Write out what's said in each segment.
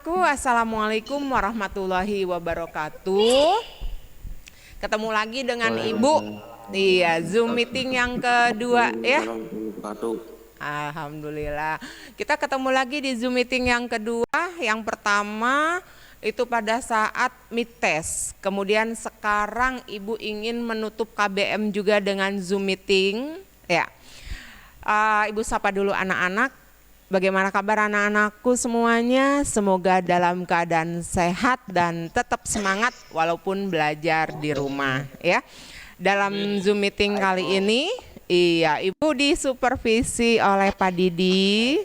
Assalamualaikum warahmatullahi wabarakatuh. Ketemu lagi dengan Ibu. Iya, Zoom meeting yang kedua ya. Alhamdulillah. Kita ketemu lagi di Zoom meeting yang kedua. Yang pertama itu pada saat mid test. Kemudian sekarang Ibu ingin menutup KBM juga dengan Zoom meeting ya. Ibu sapa dulu anak-anak. Bagaimana kabar anak-anakku semuanya? Semoga dalam keadaan sehat dan tetap semangat walaupun belajar di rumah ya. Dalam Zoom meeting kali ini, Ibu disupervisi oleh Pak Didi.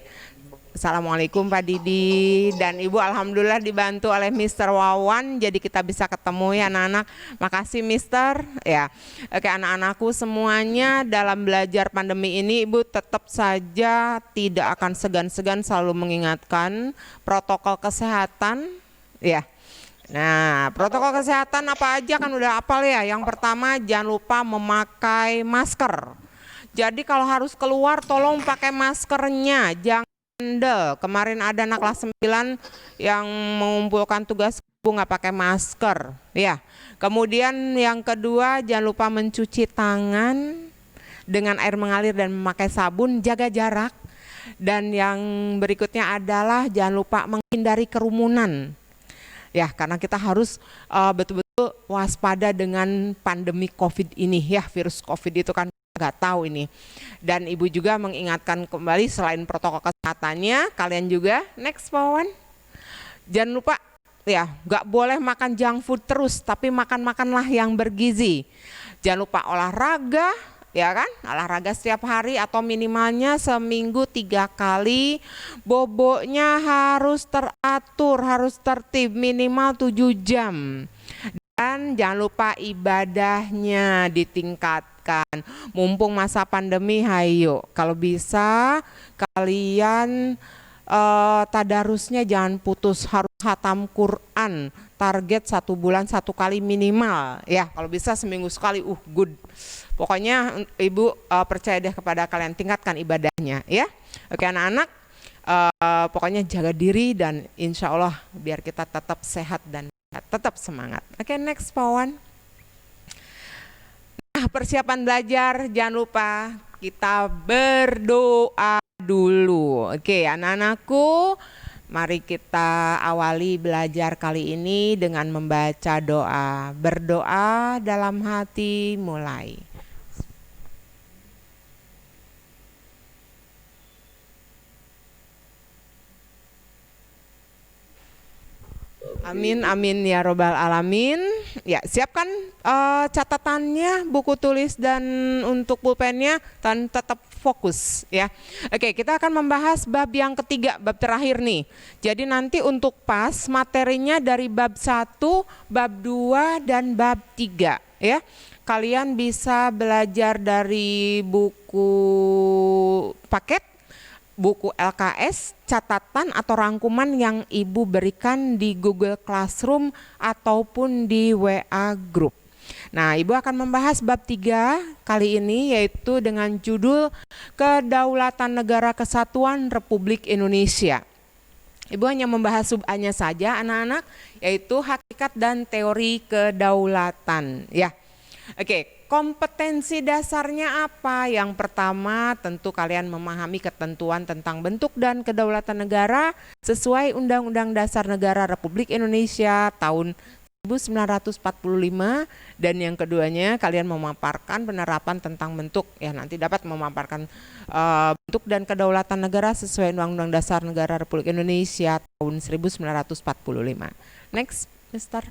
Assalamualaikum Pak Didi, dan Ibu alhamdulillah dibantu oleh Mr. Wawan, jadi kita bisa ketemu ya anak-anak. Makasih Mister ya. Oke anak-anakku semuanya, dalam belajar pandemi ini Ibu tetap saja tidak akan segan-segan selalu mengingatkan protokol kesehatan ya. Nah, protokol kesehatan apa aja kan udah hafal ya. Yang pertama jangan lupa memakai masker. Jadi kalau harus keluar tolong pakai maskernya, jangan bandel. Kemarin ada anak kelas 9 yang mengumpulkan tugas nggak pakai masker ya. Kemudian yang kedua jangan lupa mencuci tangan dengan air mengalir dan memakai sabun, jaga jarak. Dan yang berikutnya adalah jangan lupa menghindari kerumunan ya, karena kita harus betul-betul waspada dengan pandemi COVID ini ya. Virus COVID itu kan nggak tahu ini. Dan Ibu juga mengingatkan kembali, selain protokol kesehatannya, kalian juga next Pawan, jangan lupa ya, nggak boleh makan junk food terus, tapi makanlah yang bergizi. Jangan lupa olahraga ya kan, olahraga setiap hari atau minimalnya seminggu 3 kali. Boboknya harus teratur, harus tertib, minimal 7 jam. Dan jangan lupa ibadahnya ditingkatkan. Mumpung masa pandemi, hayo kalau bisa kalian tadarusnya jangan putus, harus khatam Quran. Target 1 bulan 1 kali minimal ya. Kalau bisa seminggu sekali, good. Pokoknya Ibu percaya deh kepada kalian, tingkatkan ibadahnya ya. Oke anak-anak, pokoknya jaga diri dan insya Allah biar kita tetap sehat dan tetap semangat. Oke, next Pawan. Nah, persiapan belajar jangan lupa kita berdoa dulu. Oke, anak-anakku, mari kita awali belajar kali ini dengan membaca doa. Berdoa dalam hati, mulai. Amin, amin ya robbal alamin. Ya, siapkan catatannya, buku tulis dan untuk pulpennya, dan tetap fokus ya. Oke, kita akan membahas bab yang ketiga, bab terakhir nih. Jadi nanti untuk pas materinya dari bab 1, bab 2 dan bab 3 ya. Kalian bisa belajar dari buku paket, buku LKS, catatan atau rangkuman yang Ibu berikan di Google Classroom ataupun di WA Group. Nah, Ibu akan membahas bab 3 kali ini, yaitu dengan judul Kedaulatan Negara Kesatuan Republik Indonesia. Ibu hanya membahas sub-A-nya saja anak-anak, yaitu hakikat dan teori kedaulatan ya. Oke, kompetensi dasarnya apa? Yang pertama tentu kalian memahami ketentuan tentang bentuk dan kedaulatan negara sesuai Undang-Undang Dasar Negara Republik Indonesia tahun 1945, dan yang keduanya kalian memaparkan penerapan tentang bentuk ya, nanti dapat memaparkan bentuk dan kedaulatan negara sesuai Undang-Undang Dasar Negara Republik Indonesia tahun 1945. Next, Mister.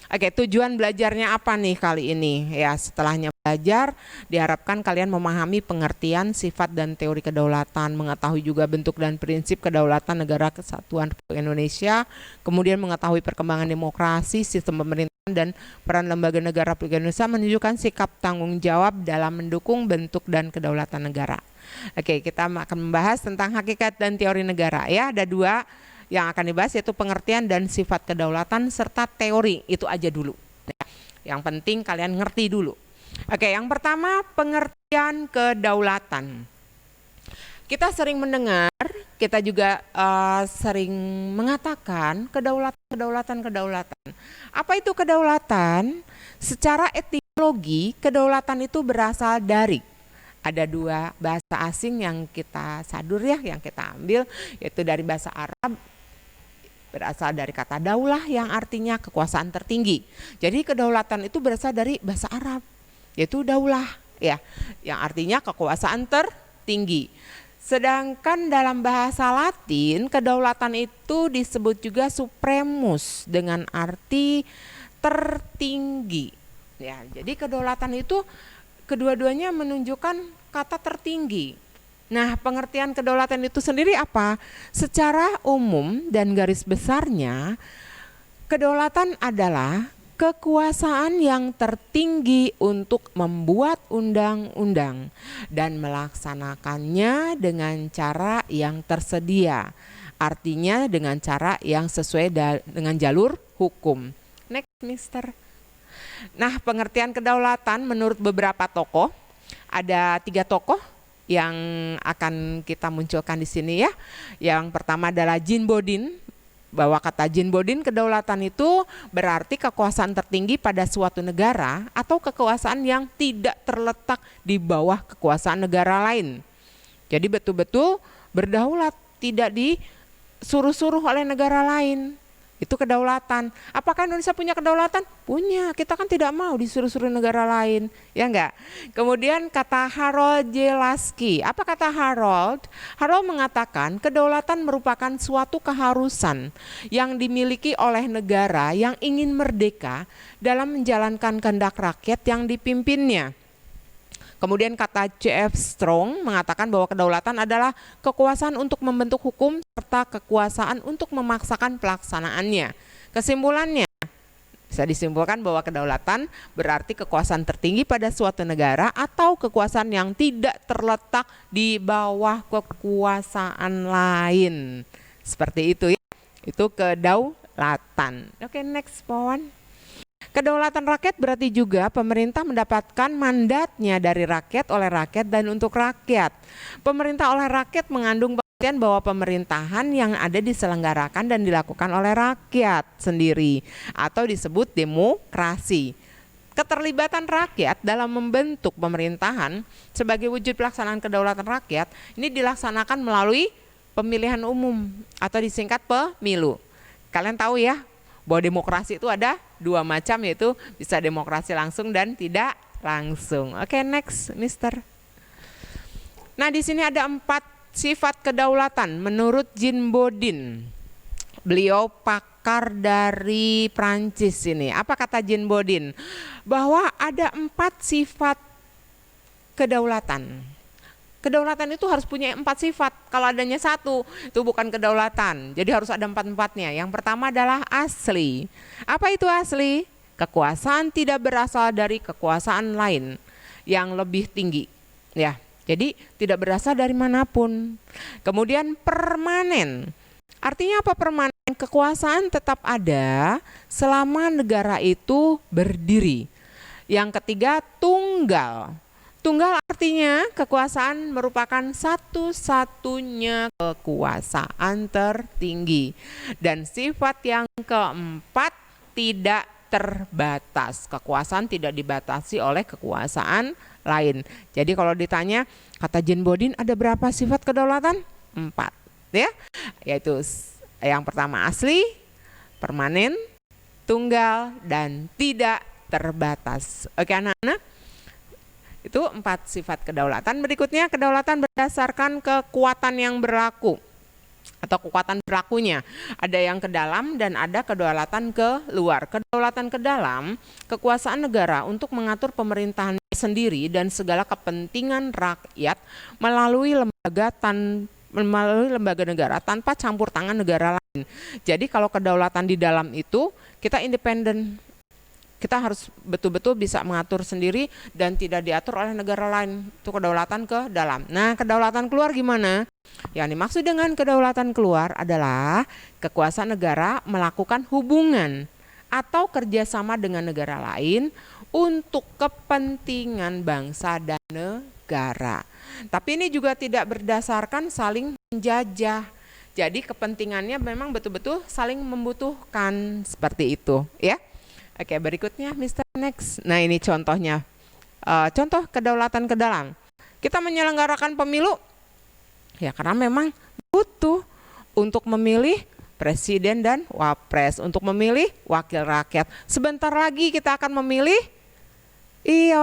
Oke, tujuan belajarnya apa nih kali ini? Ya, setelahnya belajar, diharapkan kalian memahami pengertian, sifat dan teori kedaulatan, mengetahui juga bentuk dan prinsip kedaulatan negara kesatuan Republik Indonesia, kemudian mengetahui perkembangan demokrasi, sistem pemerintahan dan peran lembaga negara Republik Indonesia menunjukkan sikap tanggung jawab dalam mendukung bentuk dan kedaulatan negara. Oke, kita akan membahas tentang hakikat dan teori negara ya. Ada 2 yang akan dibahas, yaitu pengertian dan sifat kedaulatan serta teori. Itu aja dulu ya. Yang penting kalian ngerti dulu. Oke, yang pertama pengertian kedaulatan. Kita sering mendengar kita juga sering mengatakan kedaulatan. Apa itu kedaulatan? Secara etimologi, kedaulatan itu berasal dari ada dua bahasa asing yang kita sadur ya, yang kita ambil, yaitu dari bahasa Arab, berasal dari kata daulah yang artinya kekuasaan tertinggi. Jadi kedaulatan itu berasal dari bahasa Arab, yaitu daulah ya, yang artinya kekuasaan tertinggi. Sedangkan dalam bahasa Latin, kedaulatan itu disebut juga supremus dengan arti tertinggi. Ya, jadi kedaulatan itu kedua-duanya menunjukkan kata tertinggi. Nah, pengertian kedaulatan itu sendiri apa? Secara umum dan garis besarnya, kedaulatan adalah kekuasaan yang tertinggi untuk membuat undang-undang dan melaksanakannya dengan cara yang tersedia. Artinya dengan cara yang sesuai dengan jalur hukum. Next, Mister. Nah, pengertian kedaulatan menurut beberapa tokoh, ada 3 tokoh yang akan kita munculkan di sini ya. Yang pertama adalah Jean Bodin, bahwa kata Jean Bodin kedaulatan itu berarti kekuasaan tertinggi pada suatu negara atau kekuasaan yang tidak terletak di bawah kekuasaan negara lain. Jadi betul-betul berdaulat, tidak disuruh-suruh oleh negara lain. Itu kedaulatan. Apakah Indonesia punya kedaulatan? Punya. Kita kan tidak mau disuruh-suruh negara lain, ya enggak? Kemudian kata Harold J. Laski. Apa kata Harold? Harold mengatakan kedaulatan merupakan suatu keharusan yang dimiliki oleh negara yang ingin merdeka dalam menjalankan kehendak rakyat yang dipimpinnya. Kemudian kata C.F. Strong mengatakan bahwa kedaulatan adalah kekuasaan untuk membentuk hukum serta kekuasaan untuk memaksakan pelaksanaannya. Kesimpulannya, bisa disimpulkan bahwa kedaulatan berarti kekuasaan tertinggi pada suatu negara atau kekuasaan yang tidak terletak di bawah kekuasaan lain. Seperti itu ya, itu kedaulatan. Oke, next Pawan. Kedaulatan rakyat berarti juga pemerintah mendapatkan mandatnya dari rakyat, oleh rakyat, dan untuk rakyat. Pemerintah oleh rakyat mengandung pengertian bahwa pemerintahan yang ada diselenggarakan dan dilakukan oleh rakyat sendiri atau disebut demokrasi. Keterlibatan rakyat dalam membentuk pemerintahan sebagai wujud pelaksanaan kedaulatan rakyat ini dilaksanakan melalui pemilihan umum atau disingkat pemilu. Kalian tahu ya, bahwa demokrasi itu ada 2 macam, yaitu bisa demokrasi langsung dan tidak langsung. Oke, next, Mister. Nah, di sini ada 4 sifat kedaulatan menurut Jean Bodin. Beliau pakar dari Prancis ini. Apa kata Jean Bodin? Bahwa ada 4 sifat kedaulatan. Kedaulatan itu harus punya 4 sifat. Kalau adanya 1, itu bukan kedaulatan. Jadi harus ada 4-empatnya. Yang pertama adalah asli. Apa itu asli? Kekuasaan tidak berasal dari kekuasaan lain yang lebih tinggi. Ya, jadi tidak berasal dari manapun. Kemudian permanen. Artinya apa permanen? Kekuasaan tetap ada selama negara itu berdiri. Yang ketiga, tunggal. Tunggal artinya kekuasaan merupakan satu-satunya kekuasaan tertinggi. Dan sifat yang keempat, tidak terbatas. Kekuasaan tidak dibatasi oleh kekuasaan lain. Jadi kalau ditanya, kata Jean Bodin ada berapa sifat kedaulatan? 4. Ya, yaitu yang pertama asli, permanen, tunggal, dan tidak terbatas. Oke anak-anak? Itu 4 sifat kedaulatan. Berikutnya kedaulatan berdasarkan kekuatan yang berlaku atau kekuatan berlakunya. Ada yang ke dalam dan ada kedaulatan ke luar. Kedaulatan ke dalam, kekuasaan negara untuk mengatur pemerintahan sendiri dan segala kepentingan rakyat melalui lembaga negara tanpa campur tangan negara lain. Jadi kalau kedaulatan di dalam itu kita independen. Kita harus betul-betul bisa mengatur sendiri dan tidak diatur oleh negara lain. Itu kedaulatan ke dalam. Nah, kedaulatan keluar gimana? Yang dimaksud dengan kedaulatan keluar adalah kekuasaan negara melakukan hubungan atau kerjasama dengan negara lain untuk kepentingan bangsa dan negara. Tapi ini juga tidak berdasarkan saling menjajah. Jadi kepentingannya memang betul-betul saling membutuhkan, seperti itu ya. Oke, berikutnya Mr. Next. Nah, ini contohnya. Contoh kedaulatan ke dalam. Kita menyelenggarakan pemilu ya karena memang butuh untuk memilih presiden dan wapres, untuk memilih wakil rakyat. Sebentar lagi kita akan memilih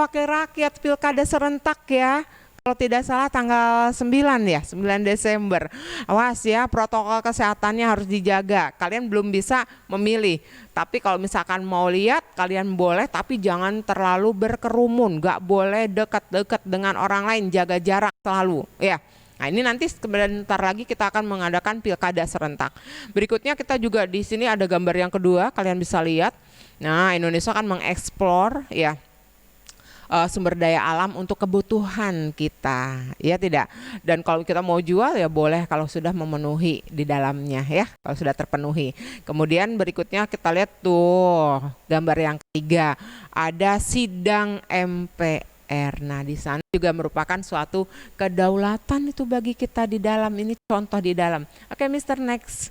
wakil rakyat pilkada serentak ya. Kalau tidak salah tanggal 9 ya, 9 Desember. Awas ya, protokol kesehatannya harus dijaga. Kalian belum bisa memilih. Tapi kalau misalkan mau lihat, kalian boleh, tapi jangan terlalu berkerumun. Gak boleh dekat-dekat dengan orang lain, jaga jarak selalu ya. Nah, ini nanti sebentar lagi kita akan mengadakan pilkada serentak. Berikutnya kita juga di sini ada gambar yang kedua, kalian bisa lihat. Nah, Indonesia akan mengeksplor ya sumber daya alam untuk kebutuhan kita, ya tidak. Dan kalau kita mau jual ya boleh kalau sudah memenuhi di dalamnya ya, kalau sudah terpenuhi. Kemudian berikutnya kita lihat tuh gambar yang ketiga, ada sidang MPR. Nah, di sana juga merupakan suatu kedaulatan itu bagi kita di dalam. Ini contoh di dalam. Oke, Mr. Next.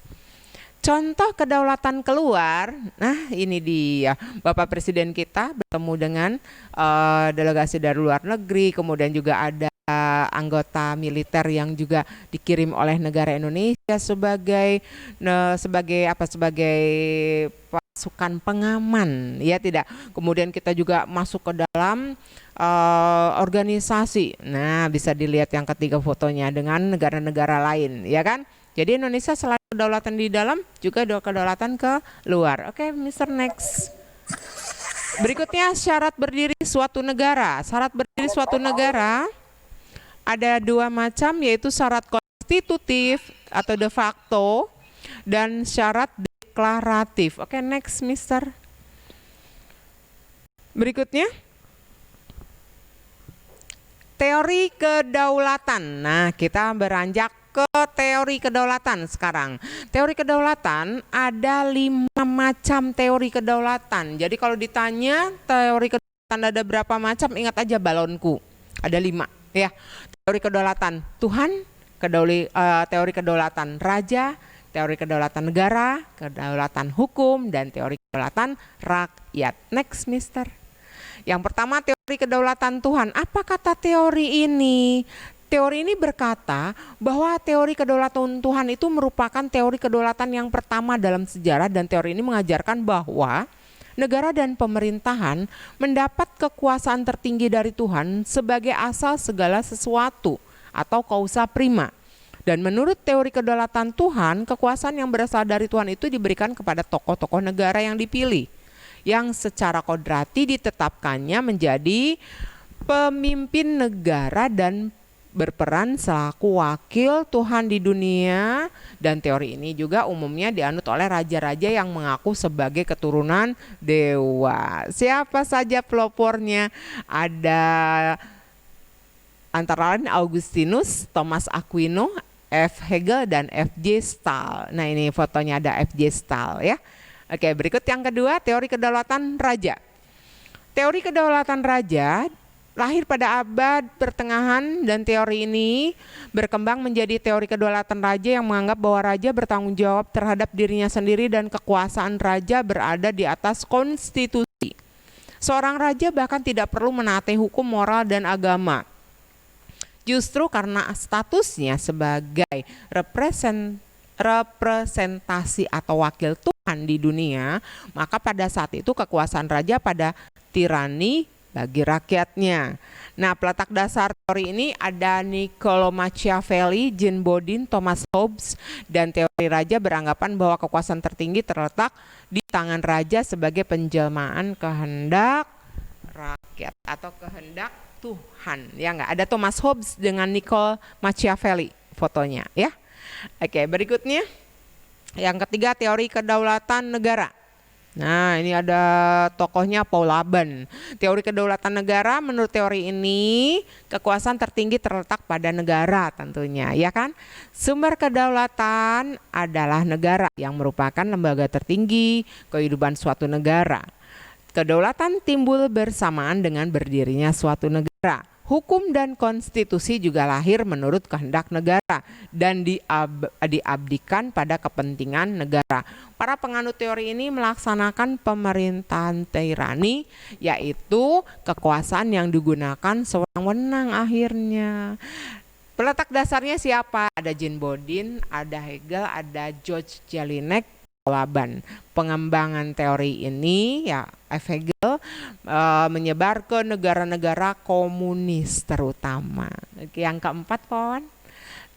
Contoh kedaulatan keluar, nah ini dia Bapak Presiden kita bertemu dengan delegasi dari luar negeri, kemudian juga ada anggota militer yang juga dikirim oleh negara Indonesia sebagai pasukan pengaman, ya tidak. Kemudian kita juga masuk ke dalam organisasi. Nah, bisa dilihat yang ketiga fotonya dengan negara-negara lain, ya kan? Jadi Indonesia selain kedaulatan di dalam, juga ada kedaulatan ke luar. Oke, Mr. Next. Berikutnya syarat berdiri suatu negara. Syarat berdiri suatu negara ada dua macam, yaitu syarat konstitutif atau de facto dan syarat deklaratif. Oke, next, Mister. Berikutnya teori kedaulatan. Nah, kita beranjak ke teori kedaulatan sekarang. Teori kedaulatan ada 5 macam teori kedaulatan. Jadi kalau ditanya teori kedaulatan ada berapa macam, ingat aja balonku. Ada 5 ya. Teori kedaulatan Tuhan, teori kedaulatan raja, teori kedaulatan negara, kedaulatan hukum, dan teori kedaulatan rakyat. Next, Mister. Yang pertama teori kedaulatan Tuhan. Apa kata teori ini? Teori ini berkata bahwa teori kedaulatan Tuhan itu merupakan teori kedaulatan yang pertama dalam sejarah, dan teori ini mengajarkan bahwa negara dan pemerintahan mendapat kekuasaan tertinggi dari Tuhan sebagai asal segala sesuatu atau causa prima. Dan menurut teori kedaulatan Tuhan, kekuasaan yang berasal dari Tuhan itu diberikan kepada tokoh-tokoh negara yang dipilih, yang secara kodrati ditetapkannya menjadi pemimpin negara dan berperan selaku wakil Tuhan di dunia. Dan teori ini juga umumnya dianut oleh raja-raja yang mengaku sebagai keturunan dewa. Siapa saja pelopornya? Ada antara lain Augustinus, Thomas Aquino, F. Hegel, dan F.J. Stahl. Nah, ini fotonya ada F.J. Stahl ya. Oke, berikut yang kedua, teori kedaulatan raja. Teori kedaulatan raja lahir pada abad pertengahan, dan teori ini berkembang menjadi teori kedaulatan raja yang menganggap bahwa raja bertanggung jawab terhadap dirinya sendiri dan kekuasaan raja berada di atas konstitusi. Seorang raja bahkan tidak perlu menaati hukum, moral, dan agama. Justru karena statusnya sebagai representasi atau wakil Tuhan di dunia, maka pada saat itu kekuasaan raja pada tirani bagi rakyatnya. Nah, peletak dasar teori ini ada Niccolo Machiavelli, Jean Bodin, Thomas Hobbes, dan teori raja beranggapan bahwa kekuasaan tertinggi terletak di tangan raja sebagai penjelmaan kehendak rakyat atau kehendak Tuhan. Ya enggak? Ada Thomas Hobbes dengan Niccolo Machiavelli fotonya ya. Oke, berikutnya yang ketiga teori kedaulatan negara. Nah, ini ada tokohnya Paul Laban. Teori kedaulatan negara, menurut teori ini, kekuasaan tertinggi terletak pada negara tentunya, ya kan? Sumber kedaulatan adalah negara yang merupakan lembaga tertinggi kehidupan suatu negara. Kedaulatan timbul bersamaan dengan berdirinya suatu negara. Hukum dan konstitusi juga lahir menurut kehendak negara dan diabdikan pada kepentingan negara. Para penganut teori ini melaksanakan pemerintahan tirani, yaitu kekuasaan yang digunakan sewenang-wenang akhirnya. Peletak dasarnya siapa? Ada Jean Bodin, ada Hegel, ada George Jelinek, Laban. Pengembangan teori ini ya Hegel menyebar ke negara-negara komunis terutama. Yang keempat, kawan,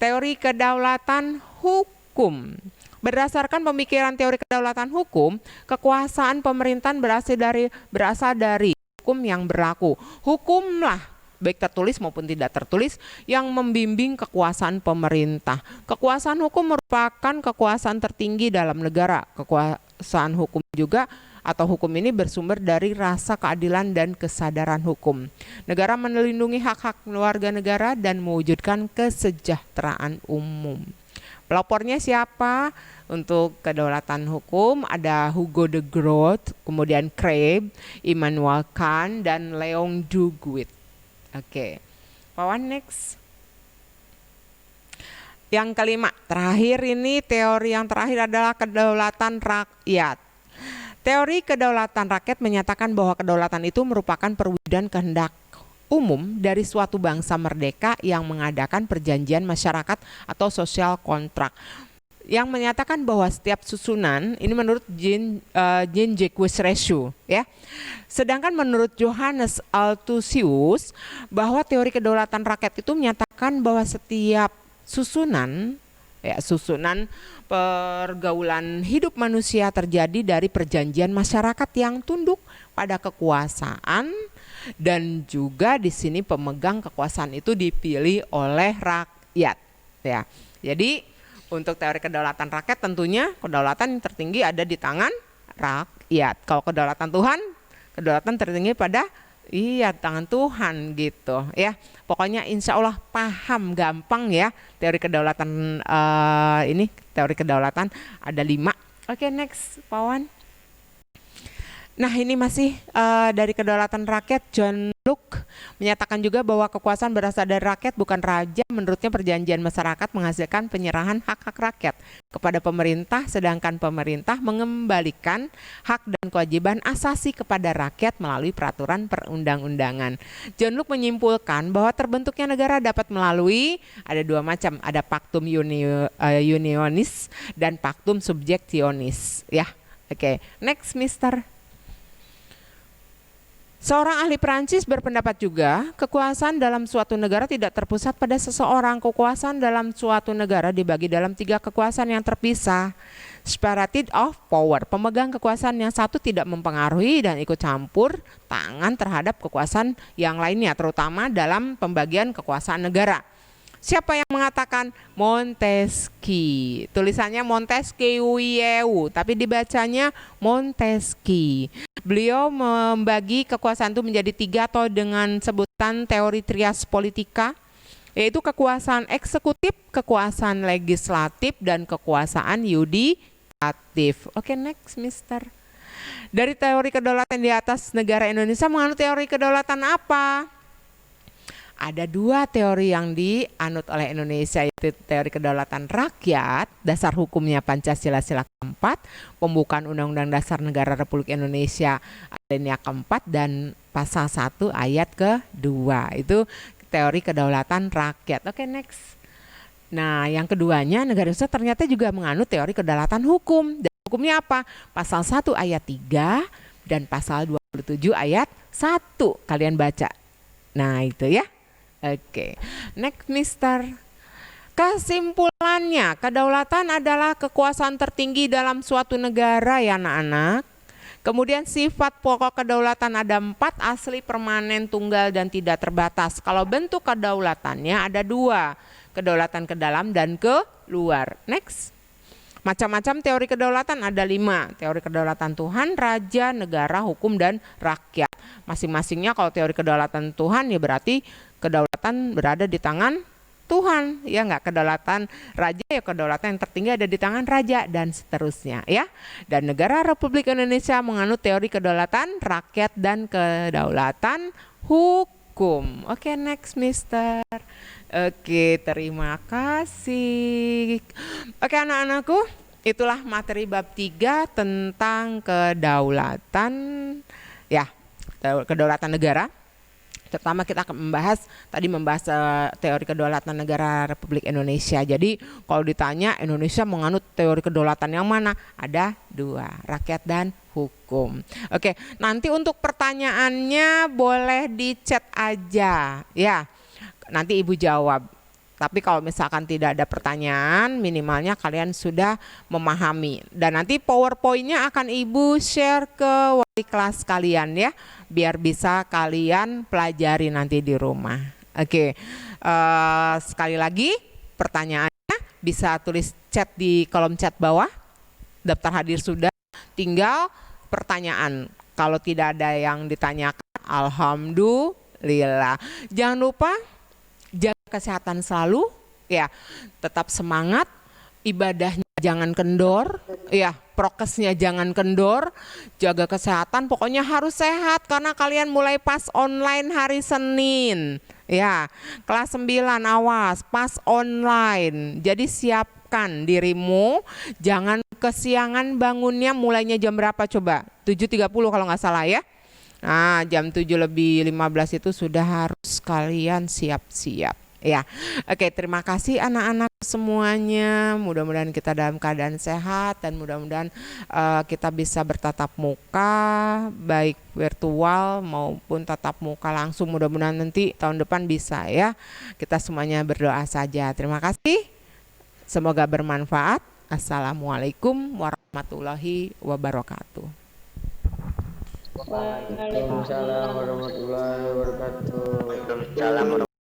teori kedaulatan hukum. Berdasarkan pemikiran teori kedaulatan hukum, kekuasaan pemerintahan berasal dari hukum yang berlaku. Hukumlah, baik tertulis maupun tidak tertulis, yang membimbing kekuasaan pemerintah. Kekuasaan hukum merupakan kekuasaan tertinggi dalam negara. Kekuasaan hukum juga atau hukum ini bersumber dari rasa keadilan dan kesadaran hukum. Negara melindungi hak-hak warga negara dan mewujudkan kesejahteraan umum. Pelopornya siapa? Untuk kedaulatan hukum ada Hugo de Groot, kemudian Crabb, Immanuel Kant, dan Leon Duguid. Oke, Pawan next. Yang kelima, terakhir ini teori yang terakhir adalah kedaulatan rakyat. Teori kedaulatan rakyat menyatakan bahwa kedaulatan itu merupakan perwujudan kehendak umum dari suatu bangsa merdeka yang mengadakan perjanjian masyarakat atau social contract, yang menyatakan bahwa setiap susunan, ini menurut Jean-Jacques Rousseau ya. Sedangkan menurut Johannes Althusius, bahwa teori kedaulatan rakyat itu menyatakan bahwa setiap susunan pergaulan hidup manusia terjadi dari perjanjian masyarakat yang tunduk pada kekuasaan, dan juga di sini pemegang kekuasaan itu dipilih oleh rakyat ya. Jadi untuk teori kedaulatan rakyat tentunya kedaulatan yang tertinggi ada di tangan rakyat. Kalau kedaulatan Tuhan, kedaulatan tertinggi pada tangan Tuhan gitu ya. Pokoknya insya Allah paham gampang ya teori kedaulatan ini. Teori kedaulatan ada 5. Oke, next, Pawan. Nah, ini masih dari kedaulatan rakyat. John Locke menyatakan juga bahwa kekuasaan berasal dari rakyat, bukan raja. Menurutnya perjanjian masyarakat menghasilkan penyerahan hak-hak rakyat kepada pemerintah, sedangkan pemerintah mengembalikan hak dan kewajiban asasi kepada rakyat melalui peraturan perundang-undangan. John Locke menyimpulkan bahwa terbentuknya negara dapat melalui ada 2 macam, ada pactum unionis dan pactum subjectionis ya. Oke, next, Mister. Seorang ahli Prancis berpendapat juga, kekuasaan dalam suatu negara tidak terpusat pada seseorang. Kekuasaan dalam suatu negara dibagi dalam 3 kekuasaan yang terpisah. Separated of power, pemegang kekuasaan yang satu tidak mempengaruhi dan ikut campur tangan terhadap kekuasaan yang lainnya, terutama dalam pembagian kekuasaan negara. Siapa yang mengatakan? Montesquieu. Tulisannya Montesquieu, tapi dibacanya Montesquieu. Beliau membagi kekuasaan itu menjadi 3 atau dengan sebutan teori trias politika, yaitu kekuasaan eksekutif, kekuasaan legislatif, dan kekuasaan yudikatif. Oke, next, Mister. Dari teori kedaulatan di atas, negara Indonesia menganut teori kedaulatan apa? Ada 2 teori yang dianut oleh Indonesia, yaitu teori kedaulatan rakyat, dasar hukumnya Pancasila sila keempat, pembukaan Undang-Undang Dasar Negara Republik Indonesia alinea keempat, dan pasal 1 ayat ke-2. Itu teori kedaulatan rakyat. Oke, next. Nah, yang keduanya, negara Indonesia ternyata juga menganut teori kedaulatan hukum. Dan hukumnya apa? Pasal 1 ayat 3 dan pasal 27 ayat 1. Kalian baca. Nah, itu ya. Oke, next, Mister. Kesimpulannya, kedaulatan adalah kekuasaan tertinggi dalam suatu negara ya anak-anak. Kemudian sifat pokok kedaulatan ada 4, asli, permanen, tunggal, dan tidak terbatas. Kalau bentuk kedaulatannya ada 2, kedaulatan ke dalam dan ke luar. Next. Macam-macam teori kedaulatan ada 5. Teori kedaulatan Tuhan, raja, negara, hukum, dan rakyat. Masing-masingnya kalau teori kedaulatan Tuhan ya berarti kedaulatan berada di tangan Tuhan, ya nggak, kedaulatan raja ya kedaulatan yang tertinggi ada di tangan raja dan seterusnya ya. Dan negara Republik Indonesia menganut teori kedaulatan rakyat dan kedaulatan hukum. Oke, next Mister. Oke, terima kasih. Oke anak-anakku, itulah materi bab 3 tentang kedaulatan ya, kedaulatan negara. Terutama kita akan membahas teori kedaulatan negara Republik Indonesia. Jadi kalau ditanya Indonesia menganut teori kedaulatan yang mana? Ada 2, rakyat dan hukum. Oke, nanti untuk pertanyaannya boleh di chat aja ya. Nanti Ibu jawab. Tapi kalau misalkan tidak ada pertanyaan, minimalnya kalian sudah memahami. Dan nanti PowerPoint-nya akan Ibu share ke wali kelas kalian ya, biar bisa kalian pelajari nanti di rumah. Oke, sekali lagi pertanyaannya bisa tulis chat di kolom chat bawah. Daftar hadir sudah, tinggal pertanyaan. Kalau tidak ada yang ditanyakan, alhamdulillah. Jangan lupa jaga kesehatan selalu ya, tetap semangat, ibadahnya jangan kendor ya, prokesnya jangan kendor, jaga kesehatan, pokoknya harus sehat karena kalian mulai pas online hari Senin ya. Kelas 9 awas pas online, jadi siapkan dirimu, jangan kesiangan bangunnya. Mulainya jam berapa coba? 7.30 kalau nggak salah ya. Nah, jam 7:15 itu sudah harus kalian siap-siap ya. Oke, terima kasih anak-anak semuanya. Mudah-mudahan kita dalam keadaan sehat dan mudah-mudahan kita bisa bertatap muka, baik virtual maupun tatap muka langsung. Mudah-mudahan nanti tahun depan bisa ya. Kita semuanya berdoa saja. Terima kasih. Semoga bermanfaat. Assalamualaikum warahmatullahi wabarakatuh. Waalaikumsalam warahmatullahi wabarakatuh.